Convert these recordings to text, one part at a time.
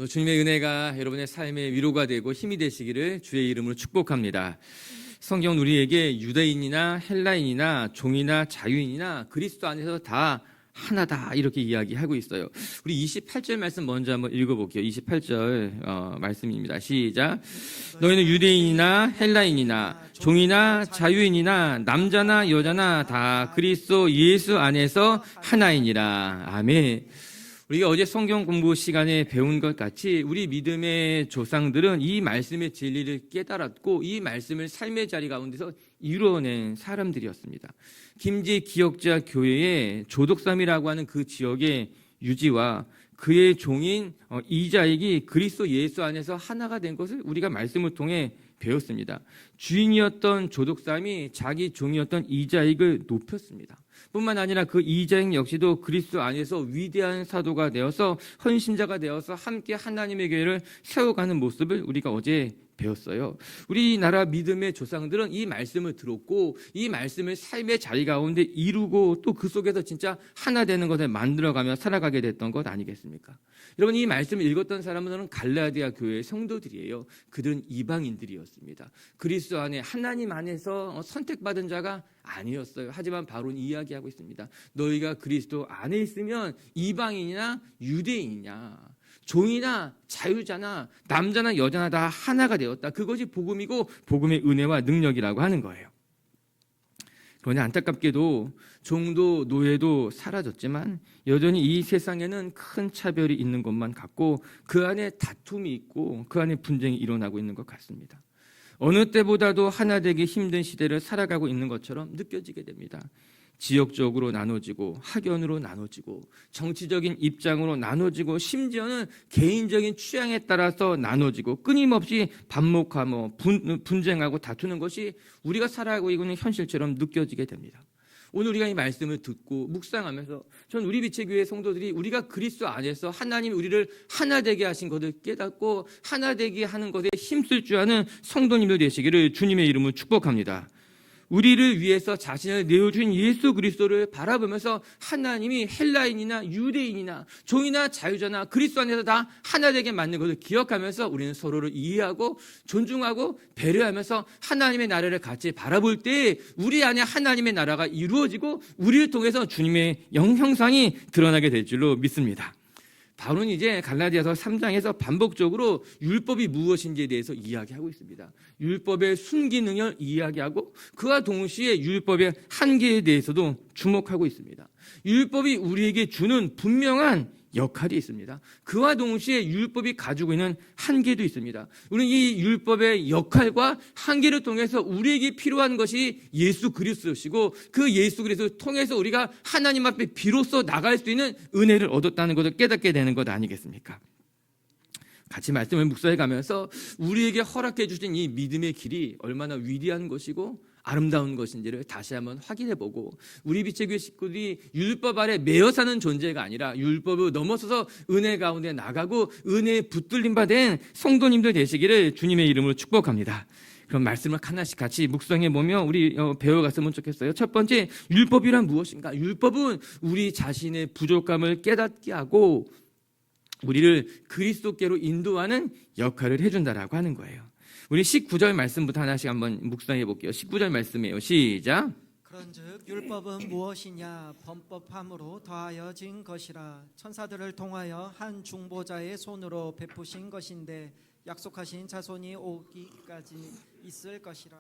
주님의 은혜가 여러분의 삶의 위로가 되고 힘이 되시기를 주의 이름으로 축복합니다. 성경은 우리에게 유대인이나 헬라인이나 종이나 자유인이나 그리스도 안에서 다 하나다 이렇게 이야기하고 있어요. 우리 28절 말씀 먼저 한번 읽어볼게요. 28절 말씀입니다. 시작. 너희는 유대인이나 헬라인이나 종이나 자유인이나 남자나 여자나 다 그리스도 예수 안에서 하나이니라. 아멘. 우리가 어제 성경 공부 시간에 배운 것 같이 우리 믿음의 조상들은 이 말씀의 진리를 깨달았고 이 말씀을 삶의 자리 가운데서 이루어낸 사람들이었습니다. 김제 기역자 교회의 조덕삼이라고 하는 그 지역의 유지와 그의 종인 이자익이 그리스도 예수 안에서 하나가 된 것을 우리가 말씀을 통해 배웠습니다. 주인이었던 조덕삼이 자기 종이었던 이자익을 높였습니다. 뿐만 아니라 그 이자익 역시도 그리스도 안에서 위대한 사도가 되어서 헌신자가 되어서 함께 하나님의 교회를 세워가는 모습을 우리가 어제 배웠어요. 우리나라 믿음의 조상들은 이 말씀을 들었고 이 말씀을 삶의 자리 가운데 이루고 또 그 속에서 진짜 하나 되는 것을 만들어가며 살아가게 됐던 것 아니겠습니까? 여러분, 이 말씀을 읽었던 사람들은 갈라디아 교회의 성도들이에요. 그들은 이방인들이었습니다. 그리스도 안에 하나님 안에서 선택받은 자가 아니었어요. 하지만 바울은 이야기하고 있습니다. 너희가 그리스도 안에 있으면 이방인이나 유대인이냐 종이나 자유자나 남자나 여자나 다 하나가 되었다. 그것이 복음이고 복음의 은혜와 능력이라고 하는 거예요. 그러나 안타깝게도 종도 노예도 사라졌지만 여전히 이 세상에는 큰 차별이 있는 것만 같고 그 안에 다툼이 있고 그 안에 분쟁이 일어나고 있는 것 같습니다. 어느 때보다도 하나 되기 힘든 시대를 살아가고 있는 것처럼 느껴지게 됩니다. 지역적으로 나눠지고 학연으로 나눠지고 정치적인 입장으로 나눠지고 심지어는 개인적인 취향에 따라서 나눠지고 끊임없이 반목하며 분쟁하고 다투는 것이 우리가 살아가고 있는 현실처럼 느껴지게 됩니다. 오늘 우리가 이 말씀을 듣고 묵상하면서 전 우리 빛의교회 성도들이 우리가 그리스도 안에서 하나님이 우리를 하나 되게 하신 것을 깨닫고 하나 되게 하는 것에 힘쓸 줄 아는 성도님들 되시기를 주님의 이름으로 축복합니다. 우리를 위해서 자신을 내어준 예수 그리스도를 바라보면서 하나님이 헬라인이나 유대인이나 종이나 자유자나 그리스도 안에서 다 하나 되게 만든 것을 기억하면서 우리는 서로를 이해하고 존중하고 배려하면서 하나님의 나라를 같이 바라볼 때 우리 안에 하나님의 나라가 이루어지고 우리를 통해서 주님의 형상이 드러나게 될 줄로 믿습니다. 바울은 이제 갈라디아서 3장에서 반복적으로 율법이 무엇인지에 대해서 이야기하고 있습니다. 율법의 순기능을 이야기하고 그와 동시에 율법의 한계에 대해서도 주목하고 있습니다. 율법이 우리에게 주는 분명한 역할이 있습니다. 그와 동시에 율법이 가지고 있는 한계도 있습니다. 우리는 이 율법의 역할과 한계를 통해서 우리에게 필요한 것이 예수 그리스도시고 그 예수 그리스도를 통해서 우리가 하나님 앞에 비로소 나갈 수 있는 은혜를 얻었다는 것을 깨닫게 되는 것 아니겠습니까? 같이 말씀을 묵상해 가면서 우리에게 허락해 주신 이 믿음의 길이 얼마나 위대한 것이고 아름다운 것인지를 다시 한번 확인해보고 우리 빛의 교회 식구들이 율법 아래 매여 사는 존재가 아니라 율법을 넘어서서 은혜 가운데 나가고 은혜에 붙들림 받은 성도님들 되시기를 주님의 이름으로 축복합니다. 그럼 말씀을 하나씩 같이 묵상해보며 우리 배워갔으면 좋겠어요. 첫 번째, 율법이란 무엇인가? 율법은 우리 자신의 부족함을 깨닫게 하고 우리를 그리스도께로 인도하는 역할을 해준다라고 하는 거예요. 우리 19절 말씀부터 하나씩 한번 묵상해 볼게요. 19절 말씀이에요. 시작. 그런즉 율법은 무엇이냐? 범법함으로 더하여진 것이라. 천사들을 통하여 한 중보자의 손으로 베푸신 것인데 약속하신 자손이 오기까지 있을 것이라.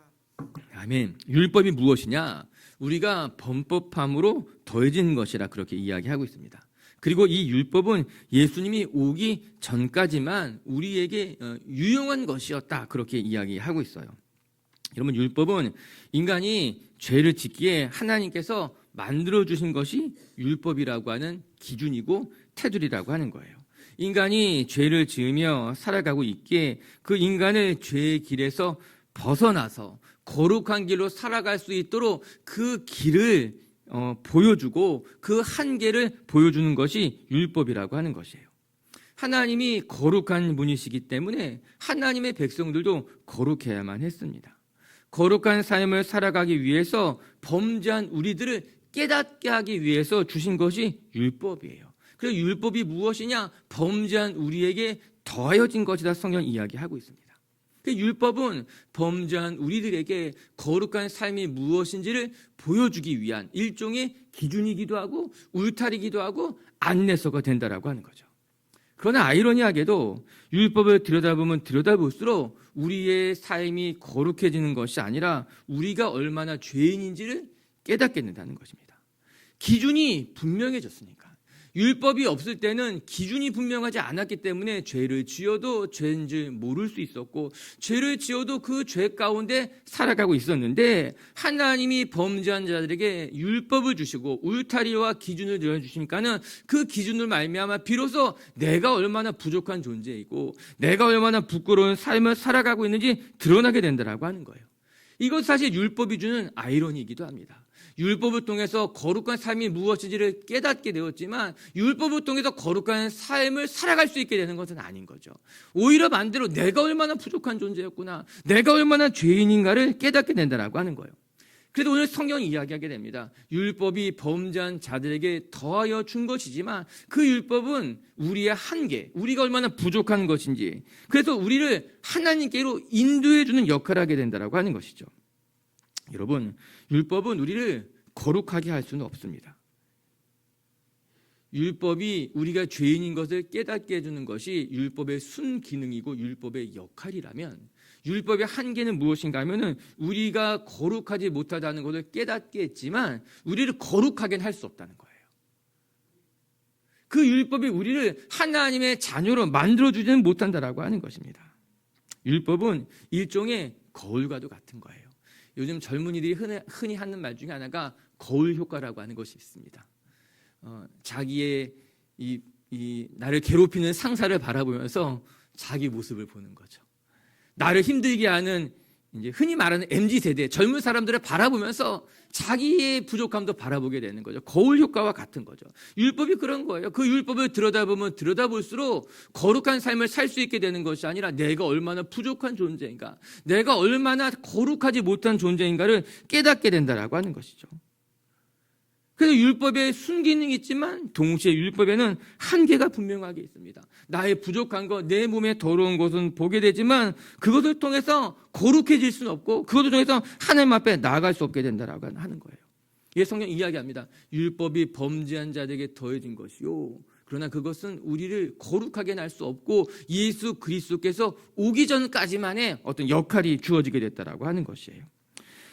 아멘. 율법이 무엇이냐? 우리가 범법함으로 더해진 것이라 그렇게 이야기하고 있습니다. 그리고 이 율법은 예수님이 오기 전까지만 우리에게 유용한 것이었다 그렇게 이야기하고 있어요. 여러분, 율법은 인간이 죄를 짓기에 하나님께서 만들어주신 것이 율법이라고 하는 기준이고 테두리라고 하는 거예요. 인간이 죄를 지으며 살아가고 있기에 그 인간을 죄의 길에서 벗어나서 거룩한 길로 살아갈 수 있도록 그 길을 보여주고 그 한계를 보여주는 것이 율법이라고 하는 것이에요. 하나님이 거룩한 분이시기 때문에 하나님의 백성들도 거룩해야만 했습니다. 거룩한 삶을 살아가기 위해서 범죄한 우리들을 깨닫게 하기 위해서 주신 것이 율법이에요. 그래서 율법이 무엇이냐? 범죄한 우리에게 더하여진 것이다 성경 이야기하고 있습니다. 그 율법은 범죄한 우리들에게 거룩한 삶이 무엇인지를 보여주기 위한 일종의 기준이기도 하고 울타리기도 하고 안내서가 된다라고 하는 거죠. 그러나 아이러니하게도 율법을 들여다보면 들여다볼수록 우리의 삶이 거룩해지는 것이 아니라 우리가 얼마나 죄인인지를 깨닫게 된다는 것입니다. 기준이 분명해졌으니까. 율법이 없을 때는 기준이 분명하지 않았기 때문에 죄를 지어도 죄인지 모를 수 있었고 죄를 지어도 그 죄 가운데 살아가고 있었는데 하나님이 범죄한 자들에게 율법을 주시고 울타리와 기준을 내려주시니까는 그 기준을 말미암아 비로소 내가 얼마나 부족한 존재이고 내가 얼마나 부끄러운 삶을 살아가고 있는지 드러나게 된다라고 하는 거예요. 이것 사실 율법이 주는 아이러니이기도 합니다. 율법을 통해서 거룩한 삶이 무엇인지를 깨닫게 되었지만 율법을 통해서 거룩한 삶을 살아갈 수 있게 되는 것은 아닌 거죠. 오히려 반대로 내가 얼마나 부족한 존재였구나, 내가 얼마나 죄인인가를 깨닫게 된다라고 하는 거예요. 그래도 오늘 성경이 이야기하게 됩니다. 율법이 범죄한 자들에게 더하여 준 것이지만 그 율법은 우리의 한계, 우리가 얼마나 부족한 것인지, 그래서 우리를 하나님께로 인도해 주는 역할을 하게 된다라고 하는 것이죠. 여러분, 율법은 우리를 거룩하게 할 수는 없습니다. 율법이 우리가 죄인인 것을 깨닫게 해주는 것이 율법의 순기능이고 율법의 역할이라면 율법의 한계는 무엇인가 하면은 우리가 거룩하지 못하다는 것을 깨닫게 했지만 우리를 거룩하게는 할 수 없다는 거예요. 그 율법이 우리를 하나님의 자녀로 만들어주지는 못한다라고 하는 것입니다. 율법은 일종의 거울과도 같은 거예요. 요즘 젊은이들이 흔히 하는 말 중에 하나가 거울 효과라고 하는 것이 있습니다. 자기의 나를 괴롭히는 상사를 바라보면서 자기 모습을 보는 거죠. 나를 힘들게 하는 이제 흔히 말하는 MZ세대 젊은 사람들을 바라보면서 자기의 부족함도 바라보게 되는 거죠. 거울 효과와 같은 거죠. 율법이 그런 거예요. 그 율법을 들여다보면 들여다볼수록 거룩한 삶을 살 수 있게 되는 것이 아니라 내가 얼마나 부족한 존재인가, 내가 얼마나 거룩하지 못한 존재인가를 깨닫게 된다라고 하는 것이죠. 그래서 율법에 순기능이 있지만 동시에 율법에는 한계가 분명하게 있습니다. 나의 부족한 것, 내 몸에 더러운 것은 보게 되지만 그것을 통해서 거룩해질 수는 없고 그것을 통해서 하나님 앞에 나아갈 수 없게 된다라고 하는 거예요. 이게 성경 이야기합니다. 율법이 범죄한 자들에게 더해진 것이요. 그러나 그것은 우리를 거룩하게 할 수 없고 예수 그리스도께서 오기 전까지만의 어떤 역할이 주어지게 됐다라고 하는 것이에요.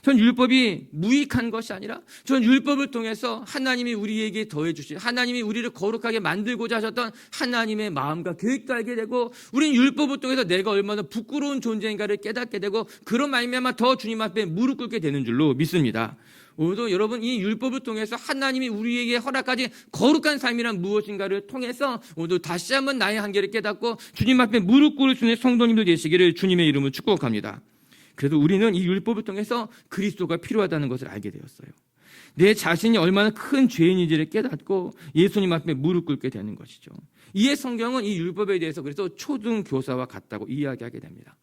전 율법이 무익한 것이 아니라 전 율법을 통해서 하나님이 우리에게 더해 주신, 하나님이 우리를 거룩하게 만들고자 하셨던 하나님의 마음과 계획도 알게 되고 우리는 율법을 통해서 내가 얼마나 부끄러운 존재인가를 깨닫게 되고 그런 말미암아 더 주님 앞에 무릎 꿇게 되는 줄로 믿습니다. 오늘도 여러분 이 율법을 통해서 하나님이 우리에게 허락하신 거룩한 삶이란 무엇인가를 통해서 오늘도 다시 한번 나의 한계를 깨닫고 주님 앞에 무릎 꿇을 수 있는 성도님들 되시기를 주님의 이름으로 축복합니다. 그래도 우리는 이 율법을 통해서 그리스도가 필요하다는 것을 알게 되었어요. 내 자신이 얼마나 큰 죄인인지를 깨닫고 예수님 앞에 무릎 꿇게 되는 것이죠. 이에 성경은 이 율법에 대해서 그래서 초등교사와 같다고 이야기하게 됩니다.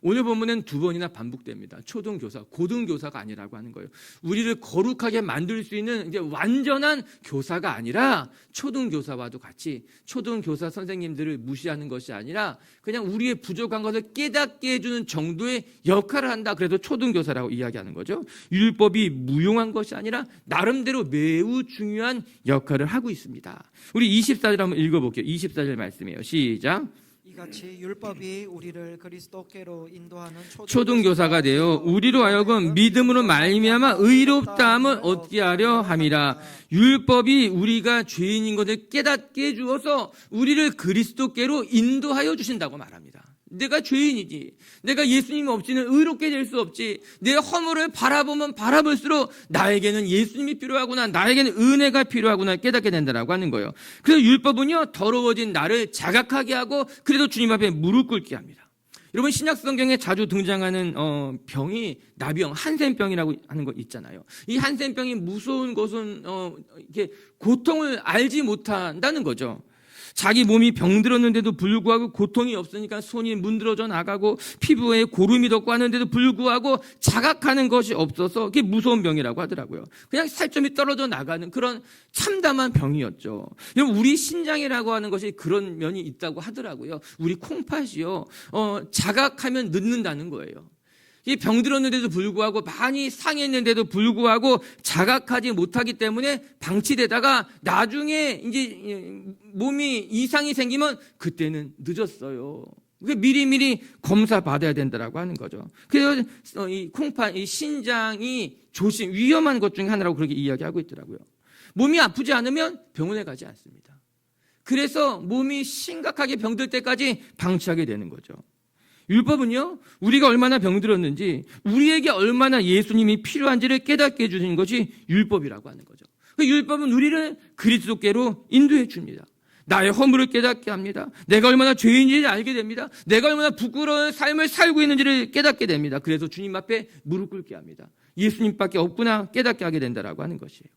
오늘 본문은 두 번이나 반복됩니다. 초등교사, 고등교사가 아니라고 하는 거예요. 우리를 거룩하게 만들 수 있는 이제 완전한 교사가 아니라 초등교사와도 같이 초등교사 선생님들을 무시하는 것이 아니라 그냥 우리의 부족한 것을 깨닫게 해주는 정도의 역할을 한다. 그래서 초등교사라고 이야기하는 거죠. 율법이 무용한 것이 아니라 나름대로 매우 중요한 역할을 하고 있습니다. 우리 24절 한번 읽어볼게요. 24절 말씀이에요. 시작. 이같이 율법이 우리를 그리스도께로 인도하는 초등교사가 되어 우리로 하여금 믿음으로 말미암아 의롭다함을 얻게 하려 함이라. 율법이 우리가 죄인인 것을 깨닫게 해주어서 우리를 그리스도께로 인도하여 주신다고 말합니다. 내가 죄인이지, 내가 예수님 없이는 의롭게 될 수 없지, 내 허물을 바라보면 바라볼수록 나에게는 예수님이 필요하구나, 나에게는 은혜가 필요하구나 깨닫게 된다라고 하는 거예요. 그래서 율법은요 더러워진 나를 자각하게 하고 그래도 주님 앞에 무릎 꿇게 합니다. 여러분 신약 성경에 자주 등장하는 병이 나병, 한센병이라고 하는 거 있잖아요. 이 한센병이 무서운 것은 이렇게 고통을 알지 못한다는 거죠. 자기 몸이 병들었는데도 불구하고 고통이 없으니까 손이 문드러져 나가고 피부에 고름이 덮고 하는데도 불구하고 자각하는 것이 없어서 그게 무서운 병이라고 하더라고요. 그냥 살점이 떨어져 나가는 그런 참담한 병이었죠. 여러분, 우리 신장이라고 하는 것이 그런 면이 있다고 하더라고요. 우리 콩팥이요, 자각하면 늦는다는 거예요. 이 병들었는데도 불구하고 많이 상했는데도 불구하고 자각하지 못하기 때문에 방치되다가 나중에 이제 몸이 이상이 생기면 그때는 늦었어요. 미리미리 검사 받아야 된다라고 하는 거죠. 그래서 이 콩팥, 이 신장이 위험한 것 중에 하나라고 그렇게 이야기하고 있더라고요. 몸이 아프지 않으면 병원에 가지 않습니다. 그래서 몸이 심각하게 병들 때까지 방치하게 되는 거죠. 율법은요, 우리가 얼마나 병들었는지, 우리에게 얼마나 예수님이 필요한지를 깨닫게 해주는 것이 율법이라고 하는 거죠. 그 율법은 우리를 그리스도께로 인도해 줍니다. 나의 허물을 깨닫게 합니다. 내가 얼마나 죄인인지를 알게 됩니다. 내가 얼마나 부끄러운 삶을 살고 있는지를 깨닫게 됩니다. 그래서 주님 앞에 무릎 꿇게 합니다. 예수님밖에 없구나 깨닫게 하게 된다라고 하는 것이에요.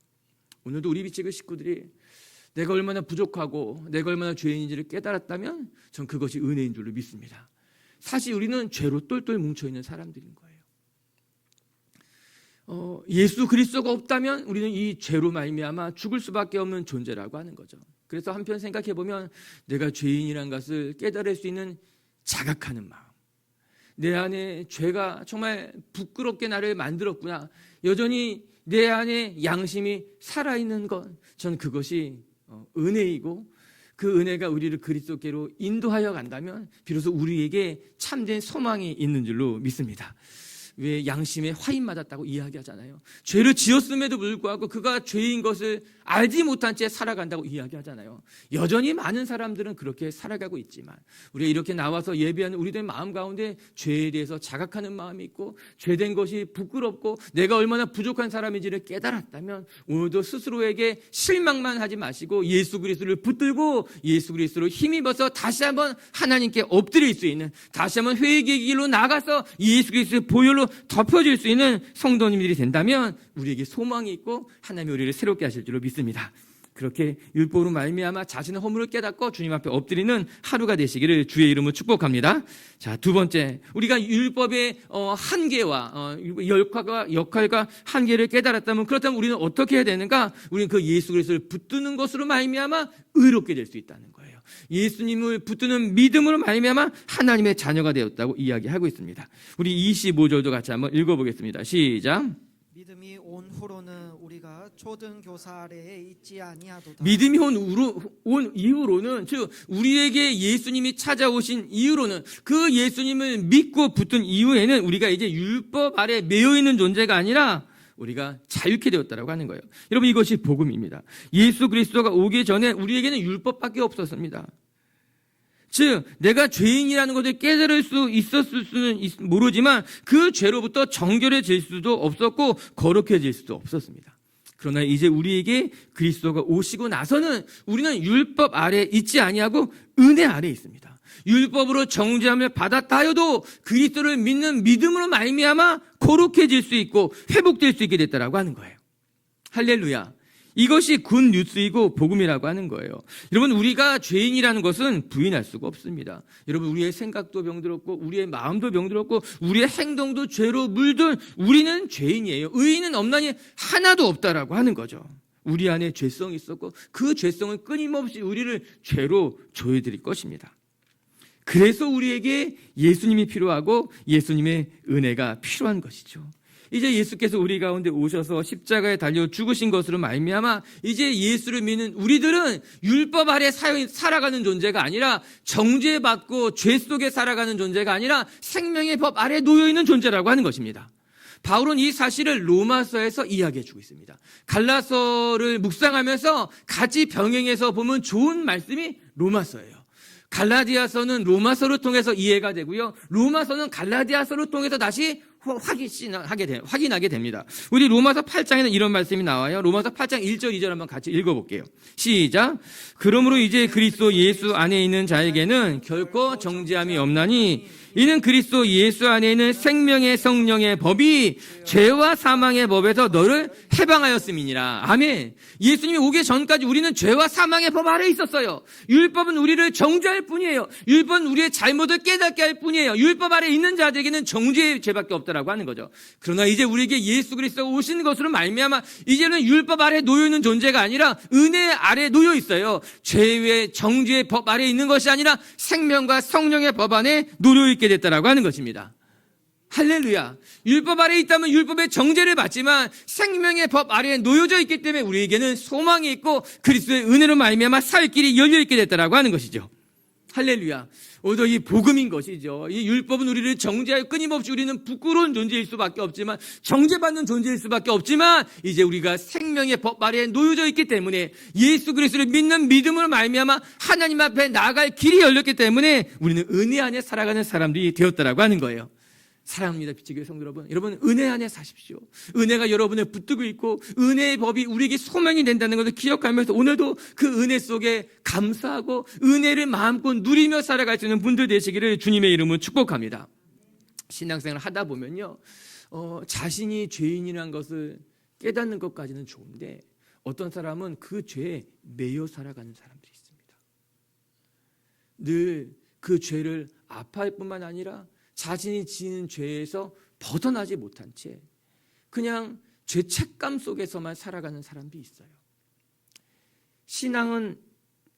오늘도 우리 비치그 식구들이 내가 얼마나 부족하고 내가 얼마나 죄인인지를 깨달았다면 전 그것이 은혜인 줄로 믿습니다. 사실 우리는 죄로 똘똘 뭉쳐있는 사람들인 거예요. 예수 그리스도가 없다면 우리는 이 죄로 말미암아 죽을 수밖에 없는 존재라고 하는 거죠. 그래서 한편 생각해 보면 내가 죄인이라는 것을 깨달을 수 있는 자각하는 마음, 내 안에 죄가 정말 부끄럽게 나를 만들었구나, 여전히 내 안에 양심이 살아있는 것, 전 그것이 은혜이고 그 은혜가 우리를 그리스도께로 인도하여 간다면 비로소 우리에게 참된 소망이 있는 줄로 믿습니다. 왜 양심에 화인 맞았다고 이야기하잖아요. 죄를 지었음에도 불구하고 그가 죄인 것을 알지 못한 채 살아간다고 이야기하잖아요. 여전히 많은 사람들은 그렇게 살아가고 있지만 우리가 이렇게 나와서 예배하는 우리들 마음 가운데 죄에 대해서 자각하는 마음이 있고 죄된 것이 부끄럽고 내가 얼마나 부족한 사람인지를 깨달았다면 오늘도 스스로에게 실망만 하지 마시고 예수 그리스도를 붙들고 예수 그리스도로 힘입어서 다시 한번 하나님께 엎드릴 수 있는, 다시 한번 회개의 길로 나가서 예수 그리스도의 보혈로 덮여질 수 있는 성도님들이 된다면 우리에게 소망이 있고 하나님이 우리를 새롭게 하실 줄로 믿습니다. 그렇게 율법으로 말미암아 자신의 허물을 깨닫고 주님 앞에 엎드리는 하루가 되시기를 주의 이름으로 축복합니다. 자, 두 번째, 우리가 율법의 한계와 역할과 한계를 깨달았다면, 그렇다면 우리는 어떻게 해야 되는가? 우리는 그 예수 그리스도를 붙드는 것으로 말미암아 의롭게 될 수 있다는 거예요. 예수님을 붙드는 믿음으로 말미암아 하나님의 자녀가 되었다고 이야기하고 있습니다. 우리 25절도 같이 한번 읽어보겠습니다. 시작. 믿음이 온 후로는 우리가 초등교사 아래에 있지 아니하도다. 믿음이 온 이후로는, 즉 우리에게 예수님이 찾아오신 이후로는, 그 예수님을 믿고 붙은 이후에는 우리가 이제 율법 아래 매여 있는 존재가 아니라 우리가 자유케 되었다라고 하는 거예요. 여러분, 이것이 복음입니다. 예수 그리스도가 오기 전에 우리에게는 율법밖에 없었습니다. 즉 내가 죄인이라는 것을 깨달을 수 있었을 수는 모르지만 그 죄로부터 정결해질 수도 없었고 거룩해질 수도 없었습니다. 그러나 이제 우리에게 그리스도가 오시고 나서는 우리는 율법 아래 있지 아니하고 은혜 아래 있습니다. 율법으로 정죄함을 받았다 하여도 그리스도를 믿는 믿음으로 말미암아 거룩해질 수 있고 회복될 수 있게 됐다라고 하는 거예요. 할렐루야. 이것이 굿 뉴스이고 복음이라고 하는 거예요. 여러분, 우리가 죄인이라는 것은 부인할 수가 없습니다. 여러분, 우리의 생각도 병들었고 우리의 마음도 병들었고 우리의 행동도 죄로 물든 우리는 죄인이에요. 의인은 없나니 하나도 없다라고 하는 거죠. 우리 안에 죄성이 있었고 그 죄성은 끊임없이 우리를 죄로 조여드릴 것입니다. 그래서 우리에게 예수님이 필요하고 예수님의 은혜가 필요한 것이죠. 이제 예수께서 우리 가운데 오셔서 십자가에 달려 죽으신 것으로 말미암아 이제 예수를 믿는 우리들은 율법 아래 살아가는 존재가 아니라 정죄받고 죄 속에 살아가는 존재가 아니라 생명의 법 아래 놓여있는 존재라고 하는 것입니다. 바울은 이 사실을 로마서에서 이야기해주고 있습니다. 갈라서를 묵상하면서 같이 병행해서 보면 좋은 말씀이 로마서예요. 갈라디아서는 로마서를 통해서 이해가 되고요. 로마서는 갈라디아서를 통해서 다시 확인하게 됩니다. 우리 로마서 8장에는 이런 말씀이 나와요. 로마서 8장 1절 2절 한번 같이 읽어볼게요. 시작. 그러므로 이제 그리스도 예수 안에 있는 자에게는 결코 정죄함이 없나니 이는 그리스도 예수 안에 있는 생명의 성령의 법이 죄와 사망의 법에서 너를 해방하였음이니라. 아멘. 예수님이 오기 전까지 우리는 죄와 사망의 법 아래에 있었어요. 율법은 우리를 정죄할 뿐이에요. 율법은 우리의 잘못을 깨닫게 할 뿐이에요. 율법 아래에 있는 자들에게는 정죄의 죄밖에 없다라고 하는 거죠. 그러나 이제 우리에게 예수 그리스도가 오신 것으로 말미암아 이제는 율법 아래에 놓여 있는 존재가 아니라 은혜 아래에 놓여 있어요. 죄의 정죄의 법 아래에 있는 것이 아니라 생명과 성령의 법 안에 놓여 있게 됐다라고 하는 것입니다. 할렐루야. 율법 아래에 있다면 율법의 정죄를 받지만 생명의 법 아래에 놓여져 있기 때문에 우리에게는 소망이 있고 그리스도의 은혜로 말미암아 살 길이 열려 있게 됐다라고 하는 것이죠. 할렐루야. 오히려 이 복음인 것이죠. 이 율법은 우리를 정죄하여 끊임없이 우리는 부끄러운 존재일 수밖에 없지만 정죄받는 존재일 수밖에 없지만 이제 우리가 생명의 법 아래에 놓여져 있기 때문에 예수 그리스도를 믿는 믿음으로 말미암아 하나님 앞에 나아갈 길이 열렸기 때문에 우리는 은혜 안에 살아가는 사람들이 되었다라고 하는 거예요. 사랑합니다. 빛의 교회 성도 여러분. 여러분 은혜 안에 사십시오. 은혜가 여러분을 붙들고 있고 은혜의 법이 우리에게 소명이 된다는 것을 기억하면서 오늘도 그 은혜 속에 감사하고 은혜를 마음껏 누리며 살아갈 수 있는 분들 되시기를 주님의 이름으로 축복합니다. 신앙생활을 하다 보면요. 자신이 죄인이라는 것을 깨닫는 것까지는 좋은데 어떤 사람은 그 죄에 매여 살아가는 사람들이 있습니다. 늘 그 죄를 아파할 뿐만 아니라 자신이 지은 죄에서 벗어나지 못한 채 그냥 죄책감 속에서만 살아가는 사람도 있어요. 신앙은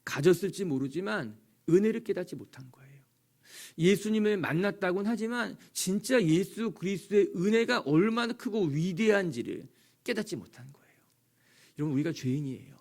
가졌을지 모르지만 은혜를 깨닫지 못한 거예요. 예수님을 만났다고는 하지만 진짜 예수 그리스도의 은혜가 얼마나 크고 위대한지를 깨닫지 못한 거예요. 여러분 우리가 죄인이에요.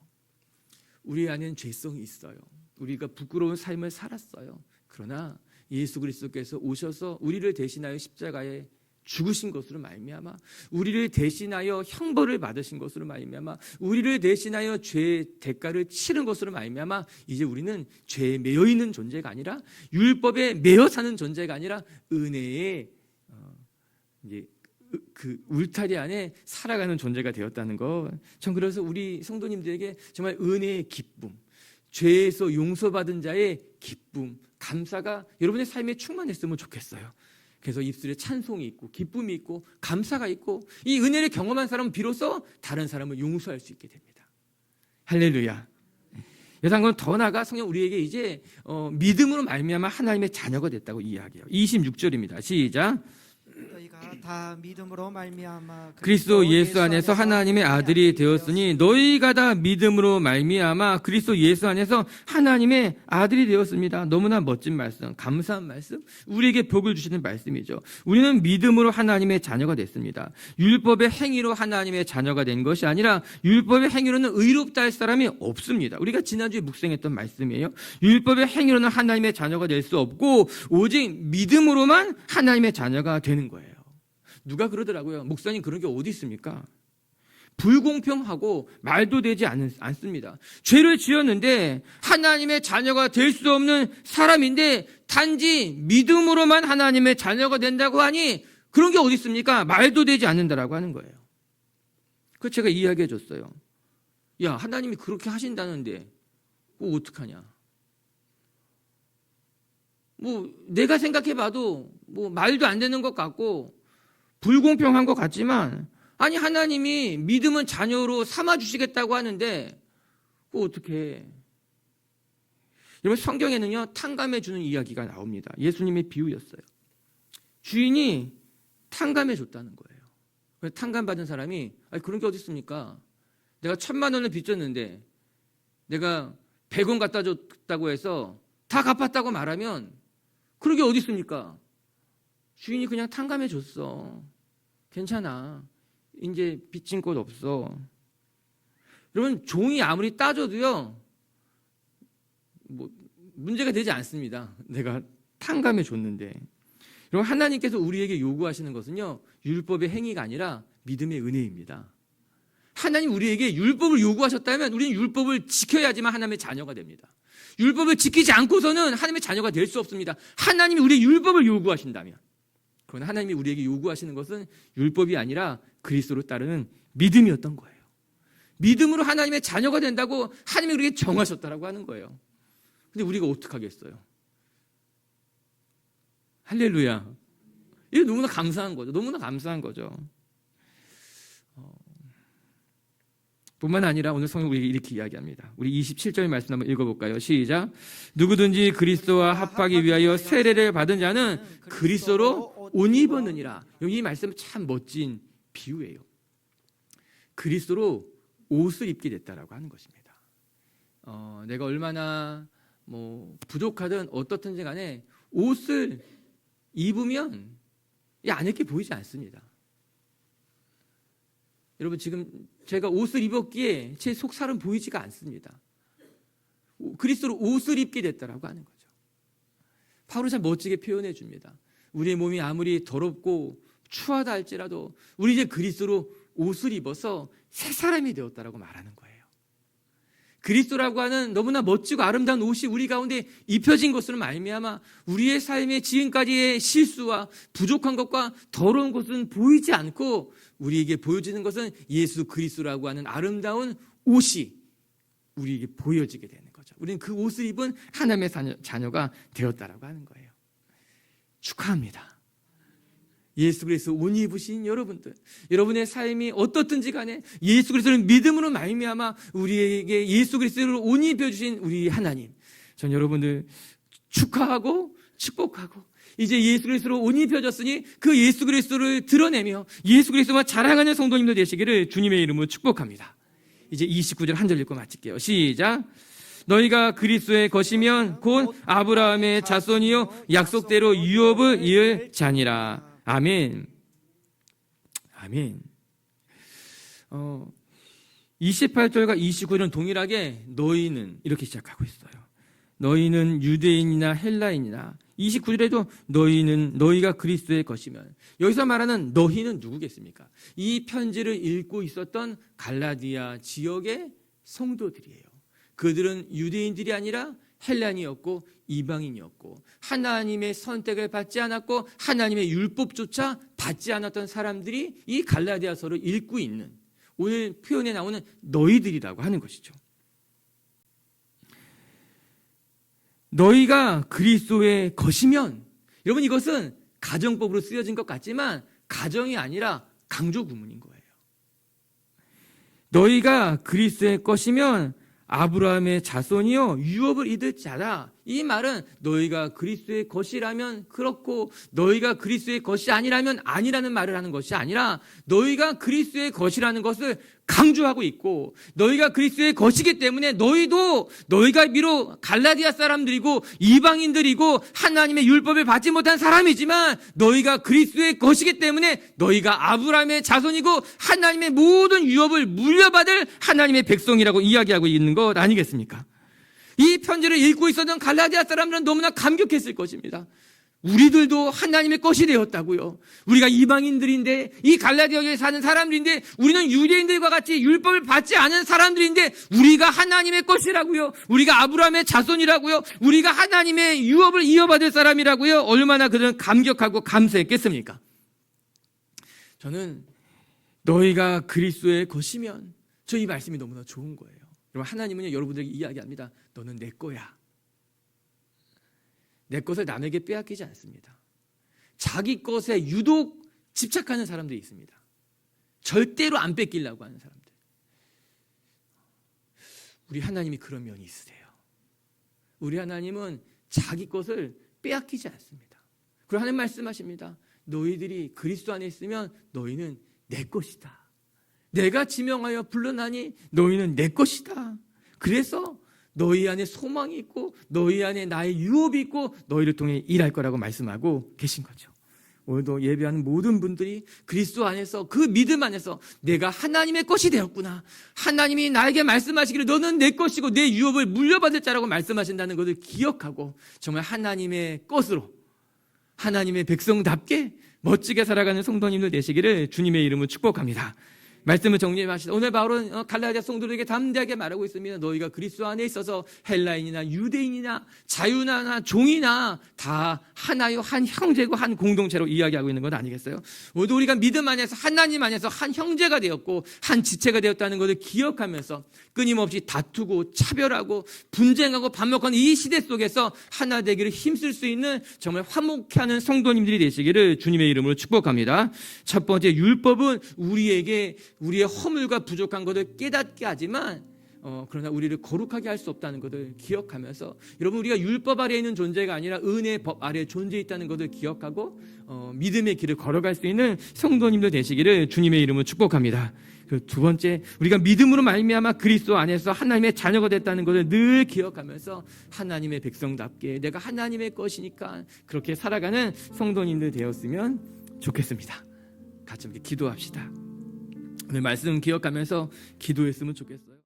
우리 안에는 죄성이 있어요. 우리가 부끄러운 삶을 살았어요. 그러나 예수 그리스도께서 오셔서 우리를 대신하여 십자가에 죽으신 것으로 말미암아 우리를 대신하여 형벌을 받으신 것으로 말미암아 우리를 대신하여 죄의 대가를 치른 것으로 말미암아 이제 우리는 죄에 매여 있는 존재가 아니라 율법에 매여 사는 존재가 아니라 은혜의 이제 그 울타리 안에 살아가는 존재가 되었다는 것. 전 그래서 우리 성도님들에게 정말 은혜의 기쁨, 죄에서 용서받은 자의 기쁨, 감사가 여러분의 삶에 충만했으면 좋겠어요. 그래서 입술에 찬송이 있고 기쁨이 있고 감사가 있고 이 은혜를 경험한 사람은 비로소 다른 사람을 용서할 수 있게 됩니다. 할렐루야. 여러분 더 나아가 성령 우리에게 이제 믿음으로 말미암아 하나님의 자녀가 됐다고 이야기해요. 26절입니다. 시작. 너희가 다 믿음으로 말미암아 그리스도 예수 안에서 하나님의 아들이 되었으니 너희가 다 믿음으로 말미암아 그리스도 예수 안에서 하나님의 아들이 되었습니다. 너무나 멋진 말씀, 감사한 말씀, 우리에게 복을 주시는 말씀이죠. 우리는 믿음으로 하나님의 자녀가 됐습니다. 율법의 행위로 하나님의 자녀가 된 것이 아니라 율법의 행위로는 의롭다 할 사람이 없습니다. 우리가 지난주에 묵상했던 말씀이에요. 율법의 행위로는 하나님의 자녀가 될 수 없고 오직 믿음으로만 하나님의 자녀가 되는 거예요. 누가 그러더라고요. 목사님 그런 게 어디 있습니까? 불공평하고 말도 되지 않습니다. 죄를 지었는데 하나님의 자녀가 될 수 없는 사람인데 단지 믿음으로만 하나님의 자녀가 된다고 하니 그런 게 어디 있습니까? 말도 되지 않는다라고 하는 거예요. 그래서 제가 이야기해 줬어요. 야, 하나님이 그렇게 하신다는데 뭐 어떡하냐? 뭐 내가 생각해 봐도 뭐 말도 안 되는 것 같고 불공평한 것 같지만 아니 하나님이 믿음은 자녀로 삼아주시겠다고 하는데 그거 어떻게 해? 여러분 성경에는요 탕감해 주는 이야기가 나옵니다. 예수님의 비유였어요. 주인이 탕감해 줬다는 거예요. 그래서 탕감받은 사람이 아니 그런 게 어디 있습니까? 내가 1,000만 원을 빚졌는데 내가 100원 갖다 줬다고 해서 다 갚았다고 말하면 그런 게 어디 있습니까? 주인이 그냥 탕감해 줬어. 괜찮아. 이제 빚진 곳 없어. 여러분 종이 아무리 따져도요 뭐 문제가 되지 않습니다. 내가 탕감해 줬는데. 여러분 하나님께서 우리에게 요구하시는 것은요 율법의 행위가 아니라 믿음의 은혜입니다. 하나님 우리에게 율법을 요구하셨다면 우리는 율법을 지켜야지만 하나님의 자녀가 됩니다. 율법을 지키지 않고서는 하나님의 자녀가 될 수 없습니다. 하나님이 우리의 율법을 요구하신다면. 그러나 하나님이 우리에게 요구하시는 것은 율법이 아니라 그리스도로 따르는 믿음이었던 거예요. 믿음으로 하나님의 자녀가 된다고 하나님이 우리에게 정하셨다라고 하는 거예요. 근데 우리가 어떻게 하겠어요? 할렐루야. 이거 너무나 감사한 거죠. 너무나 감사한 거죠. 뿐만 아니라 오늘 성경 우리에게 이렇게 이야기합니다. 우리 27절 말씀 한번 읽어볼까요? 시작. 누구든지 그리스도와 합하기 위하여 세례를 받은 자는 그리스도로 옷 입었느니라. 여기 이 말씀은 참 멋진 비유예요. 그리스도로 옷을 입게 됐다라고 하는 것입니다. 내가 얼마나 부족하든 어떻든지 간에 옷을 입으면 안 입게 보이지 않습니다. 여러분, 지금 제가 옷을 입었기에 제 속살은 보이지가 않습니다. 그리스도로 옷을 입게 됐다라고 하는 거죠. 바울은 참 멋지게 표현해 줍니다. 우리의 몸이 아무리 더럽고 추하다 할지라도 우리 이제 그리스도로 옷을 입어서 새 사람이 되었다라고 말하는 거예요. 그리스도라고 하는 너무나 멋지고 아름다운 옷이 우리 가운데 입혀진 것으로 말미암아 우리의 삶의 지금까지의 실수와 부족한 것과 더러운 것은 보이지 않고 우리에게 보여지는 것은 예수 그리스도라고 하는 아름다운 옷이 우리에게 보여지게 되는 거죠. 우리는 그 옷을 입은 하나님의 자녀가 되었다라고 하는 거예요. 축하합니다. 예수 그리스도 옷 입으신 여러분들, 여러분의 삶이 어떻든지 간에 예수 그리스도를 믿음으로 말미암아 우리에게 예수 그리스도를 옷 입혀주신 우리 하나님, 전 여러분들 축하하고 축복하고 이제 예수 그리스도로 옷 입혀졌으니 그 예수 그리스도를 드러내며 예수 그리스도와 자랑하는 성도님들 되시기를 주님의 이름으로 축복합니다. 이제 29절 한 절 읽고 마칠게요. 시작. 너희가 그리스도의 것이면 곧 아브라함의 자손이요 약속대로 유업을 이을 자니라. 아멘. 아멘. 28절과 29절은 동일하게 너희는 이렇게 시작하고 있어요. 너희는 유대인이나 헬라인이나 29절에도 너희가 그리스도의 것이면, 여기서 말하는 너희는 누구겠습니까? 이 편지를 읽고 있었던 갈라디아 지역의 성도들이에요. 그들은 유대인들이 아니라 헬라인이었고 이방인이었고 하나님의 선택을 받지 않았고 하나님의 율법조차 받지 않았던 사람들이 이 갈라디아서를 읽고 있는, 오늘 표현에 나오는 너희들이라고 하는 것이죠. 너희가 그리스도의 것이면, 여러분 이것은 가정법으로 쓰여진 것 같지만 가정이 아니라 강조 구문인 거예요. 너희가 그리스도의 것이면 아브라함의 자손이요 유업을 이을 자라. 이 말은 너희가 그리스도의 것이라면 그렇고 너희가 그리스도의 것이 아니라면 아니라는 말을 하는 것이 아니라 너희가 그리스도의 것이라는 것을 강조하고 있고, 너희가 그리스도의 것이기 때문에 너희가 비록 갈라디아 사람들이고 이방인들이고 하나님의 율법을 받지 못한 사람이지만 너희가 그리스도의 것이기 때문에 너희가 아브라함의 자손이고 하나님의 모든 유업을 물려받을 하나님의 백성이라고 이야기하고 있는 것 아니겠습니까? 이 편지를 읽고 있었던 갈라디아 사람들은 너무나 감격했을 것입니다. 우리들도 하나님의 것이 되었다고요. 우리가 이방인들인데, 이 갈라디아에 사는 사람들인데, 우리는 유대인들과 같이 율법을 받지 않은 사람들인데 우리가 하나님의 것이라고요. 우리가 아브라함의 자손이라고요. 우리가 하나님의 유업을 이어받을 사람이라고요. 얼마나 그들은 감격하고 감사했겠습니까? 저는 너희가 그리스도의 것이면, 저 이 말씀이 너무나 좋은 거예요. 여러분, 하나님은 여러분들에게 이야기합니다. 너는 내 거야. 내 것을 남에게 빼앗기지 않습니다. 자기 것에 유독 집착하는 사람들이 있습니다. 절대로 안 뺏기려고 하는 사람들. 우리 하나님이 그런 면이 있으세요. 우리 하나님은 자기 것을 빼앗기지 않습니다. 그리고 하나님 말씀하십니다. 너희들이 그리스도 안에 있으면 너희는 내 것이다. 내가 지명하여 불러나니 너희는 내 것이다. 그래서 너희 안에 소망이 있고 너희 안에 나의 유업이 있고 너희를 통해 일할 거라고 말씀하고 계신 거죠. 오늘도 예배하는 모든 분들이 그리스도 안에서, 그 믿음 안에서 내가 하나님의 것이 되었구나, 하나님이 나에게 말씀하시기를 너는 내 것이고 내 유업을 물려받을 자라고 말씀하신다는 것을 기억하고 정말 하나님의 것으로 하나님의 백성답게 멋지게 살아가는 성도님들 되시기를 주님의 이름으로 축복합니다. 말씀을 정리합시다. 오늘 바울은 갈라디아 성도들에게 담대하게 말하고 있습니다. 너희가 그리스도 안에 있어서 헬라인이나 유대인이나 자유나 종이나 다 하나요, 한 형제고 한 공동체로 이야기하고 있는 것 아니겠어요? 모두 우리가 믿음 안에서 하나님 안에서 한 형제가 되었고 한 지체가 되었다는 것을 기억하면서 끊임없이 다투고 차별하고 분쟁하고 반목하는 이 시대 속에서 하나 되기를 힘쓸 수 있는 정말 화목해하는 성도님들이 되시기를 주님의 이름으로 축복합니다. 첫 번째, 율법은 우리에게 우리의 허물과 부족한 것을 깨닫게 하지만 그러나 우리를 거룩하게 할 수 없다는 것을 기억하면서, 여러분, 우리가 율법 아래에 있는 존재가 아니라 은혜의 법 아래에 존재해 있다는 것을 기억하고 믿음의 길을 걸어갈 수 있는 성도님들 되시기를 주님의 이름으로 축복합니다. 그 두 번째, 우리가 믿음으로 말미암아 그리스도 안에서 하나님의 자녀가 됐다는 것을 늘 기억하면서 하나님의 백성답게 내가 하나님의 것이니까 그렇게 살아가는 성도님들 되었으면 좋겠습니다. 같이 함께 기도합시다. 오늘 말씀 기억하면서 기도했으면 좋겠어요.